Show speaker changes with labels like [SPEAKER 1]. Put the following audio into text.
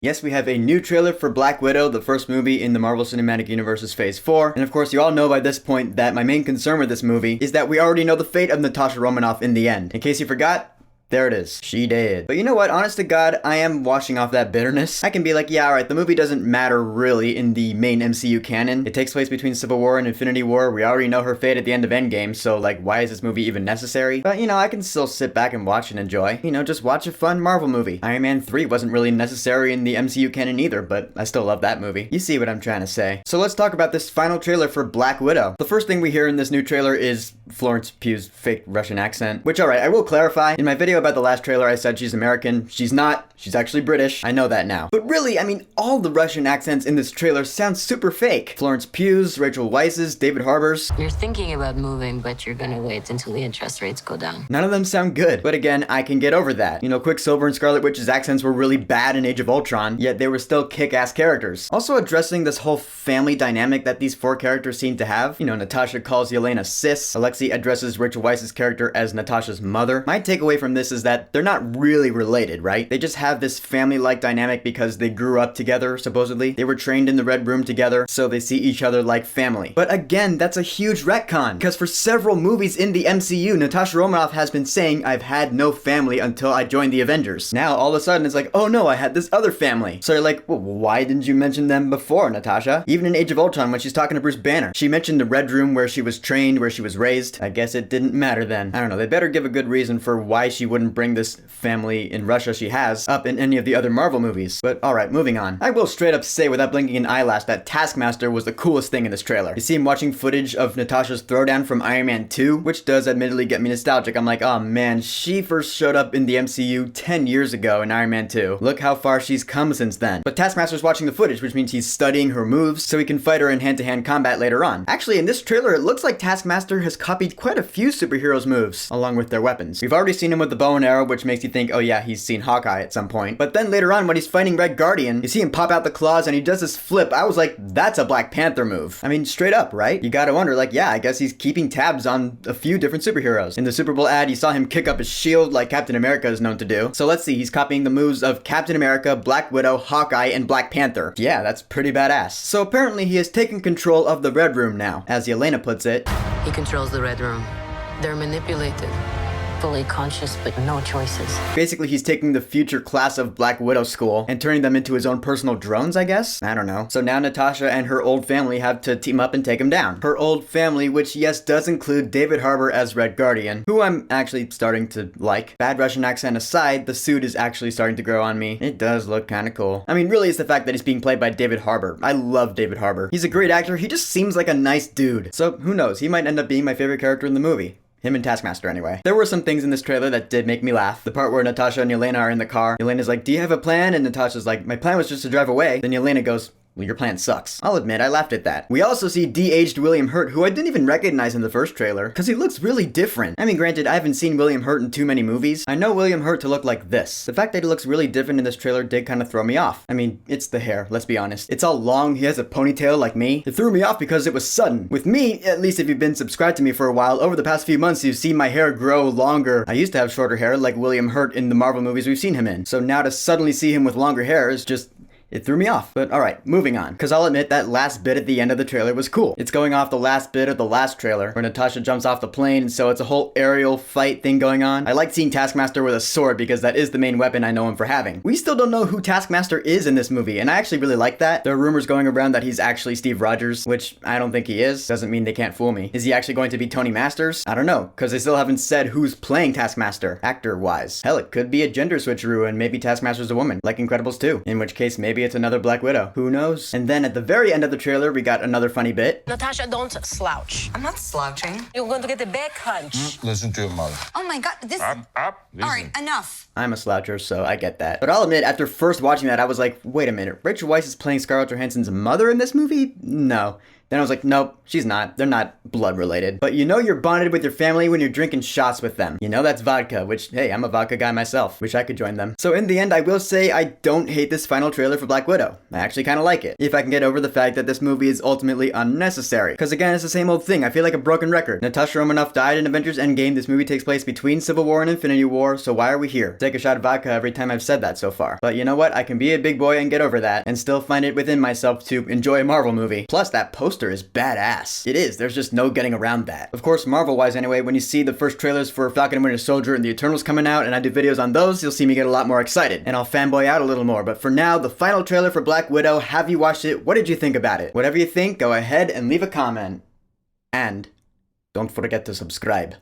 [SPEAKER 1] Yes, we have a new trailer for Black Widow, the first movie in the Marvel Cinematic Universe's Phase 4. And of course, you all know by this point that my main concern with this movie is that we already know the fate of Natasha Romanoff in the end. In case you forgot, there it is. She did. But you know what? Honest to God, I am washing off that bitterness. I can be like, yeah, alright, the movie doesn't matter really in the main MCU canon. It takes place between Civil War and Infinity War. We already know her fate at the end of Endgame, so like, why is this movie even necessary? But you know, I can still sit back and watch and enjoy. You know, just watch a fun Marvel movie. Iron Man 3 wasn't really necessary in the MCU canon either, but I still love that movie. You see what I'm trying to say. So let's talk about this final trailer for Black Widow. The first thing we hear in this new trailer is Florence Pugh's fake Russian accent, which alright, I will clarify. In my video about the last trailer, I said she's American. She's not. She's actually British. I know that now. But really, I mean, all the Russian accents in this trailer sound super fake. Florence Pugh's, Rachel Weisz's, David Harbour's.
[SPEAKER 2] You're thinking about moving, but you're gonna wait until the interest rates go down.
[SPEAKER 1] None of them sound good. But again, I can get over that. You know, Quicksilver and Scarlet Witch's accents were really bad in Age of Ultron, yet they were still kick-ass characters. Also addressing this whole family dynamic that these four characters seem to have. You know, Natasha calls Yelena sis. Alexei addresses Rachel Weisz's character as Natasha's mother. My takeaway from this is that they're not really related, right? They just have this family-like dynamic because they grew up together, supposedly. They were trained in the Red Room together, so they see each other like family. But again, that's a huge retcon, because for several movies in the MCU, Natasha Romanoff has been saying, I've had no family until I joined the Avengers. Now, all of a sudden, it's like, oh no, I had this other family. So you're like, well, why didn't you mention them before, Natasha? Even in Age of Ultron, when she's talking to Bruce Banner, she mentioned the Red Room where she was trained, where she was raised. I guess it didn't matter then. I don't know, they better give a good reason for why she wouldn't bring this family in Russia she has up in any of the other Marvel movies. But alright, moving on. I will straight up say without blinking an eyelash that Taskmaster was the coolest thing in this trailer. You see him watching footage of Natasha's throwdown from Iron Man 2, which does admittedly get me nostalgic. I'm like, oh man, she first showed up in the MCU 10 years ago in Iron Man 2. Look how far she's come since then. But Taskmaster's watching the footage, which means he's studying her moves so he can fight her in hand-to-hand combat later on. Actually, in this trailer, it looks like Taskmaster has copied quite a few superheroes' moves, along with their weapons. We've already seen him with the bow and arrow, which makes you think, oh yeah, he's seen Hawkeye at some point. But then later on, when he's fighting Red Guardian, you see him pop out the claws and he does this flip. I was like, that's a Black Panther move. I mean, straight up, right? You gotta wonder, like, yeah, I guess he's keeping tabs on a few different superheroes. In the Super Bowl ad, you saw him kick up his shield like Captain America is known to do. So let's see, he's copying the moves of Captain America, Black Widow, Hawkeye, and Black Panther. Yeah, that's pretty badass. So apparently he has taken control of the Red Room now. As Yelena puts it,
[SPEAKER 2] He controls the Red Room. They're manipulated. Fully conscious, but no choices.
[SPEAKER 1] basically he's taking the future class of Black Widow school and turning them into his own personal drones, I guess? I don't know. So now Natasha and her old family have to team up and take him down. Her old family, which yes, does include David Harbour as Red Guardian, who I'm actually starting to like. Bad Russian accent aside, the suit is actually starting to grow on me. It does look kinda cool. I mean, really it's the fact that he's being played by David Harbour. I love David Harbour. He's a great actor, he just seems like a nice dude. So who knows, he might end up being my favorite character in the movie. Him and Taskmaster, anyway. There were some things in this trailer that did make me laugh. The part where Natasha and Yelena are in the car. Yelena's like, do you have a plan? And Natasha's like, my plan was just to drive away. Then Yelena goes, well, your plan sucks. I'll admit, I laughed at that. We also see de-aged William Hurt, who I didn't even recognize in the first trailer, because he looks really different. I mean, granted, I haven't seen William Hurt in too many movies. I know William Hurt to look like this. The fact that he looks really different in this trailer did kind of throw me off. I mean, it's the hair, let's be honest. It's all long, he has a ponytail like me. It threw me off because it was sudden. With me, at least if you've been subscribed to me for a while, over the past few months, you've seen my hair grow longer. I used to have shorter hair like William Hurt in the Marvel movies we've seen him in. So now to suddenly see him with longer hair is just... it threw me off. But alright, moving on. Because I'll admit that last bit at the end of the trailer was cool. It's going off the last bit of the last trailer, where Natasha jumps off the plane, and so it's a whole aerial fight thing going on. I like seeing Taskmaster with a sword because that is the main weapon I know him for having. We still don't know who Taskmaster is in this movie, and I actually really like that. There are rumors going around that he's actually Steve Rogers, which I don't think he is. Doesn't mean they can't fool me. Is he actually going to be Tony Masters? I don't know, because they still haven't said who's playing Taskmaster, actor-wise. Hell, it could be a gender switcheroo and maybe Taskmaster's a woman, like Incredibles 2. In which case, maybe it's another Black Widow. Who knows? And then at the very end of the trailer, we got another funny bit.
[SPEAKER 3] Natasha, don't slouch.
[SPEAKER 4] I'm not slouching.
[SPEAKER 3] You're going to get a back hunch.
[SPEAKER 5] Listen to your mother.
[SPEAKER 4] Oh my god, this...
[SPEAKER 5] Up.
[SPEAKER 4] All right, enough.
[SPEAKER 1] I'm a sloucher, so I get that. But I'll admit, after first watching that, I was like, wait a minute, Rachel Weisz is playing Scarlett Johansson's mother in this movie? No. Then I was like, nope, she's not. They're not blood related. But you know you're bonded with your family when you're drinking shots with them. You know that's vodka, which, hey, I'm a vodka guy myself. Wish I could join them. So in the end, I will say I don't hate this final trailer for Black Widow. I actually kind of like it. If I can get over the fact that this movie is ultimately unnecessary. Because again, it's the same old thing. I feel like a broken record. Natasha Romanoff died in Avengers Endgame. This movie takes place between Civil War and Infinity War, so why are we here? Take a shot of vodka every time I've said that so far. But you know what? I can be a big boy and get over that, and still find it within myself to enjoy a Marvel movie. Plus, that poster is badass. It is. There's just no getting around that. Of course, Marvel-wise anyway, when you see the first trailers for Falcon and Winter Soldier and the Eternals coming out, and I do videos on those, you'll see me get a lot more excited, and I'll fanboy out a little more. But for now, the final trailer for Black Widow, have you watched it? What did you think about it? Whatever you think, go ahead and leave a comment. And don't forget to subscribe.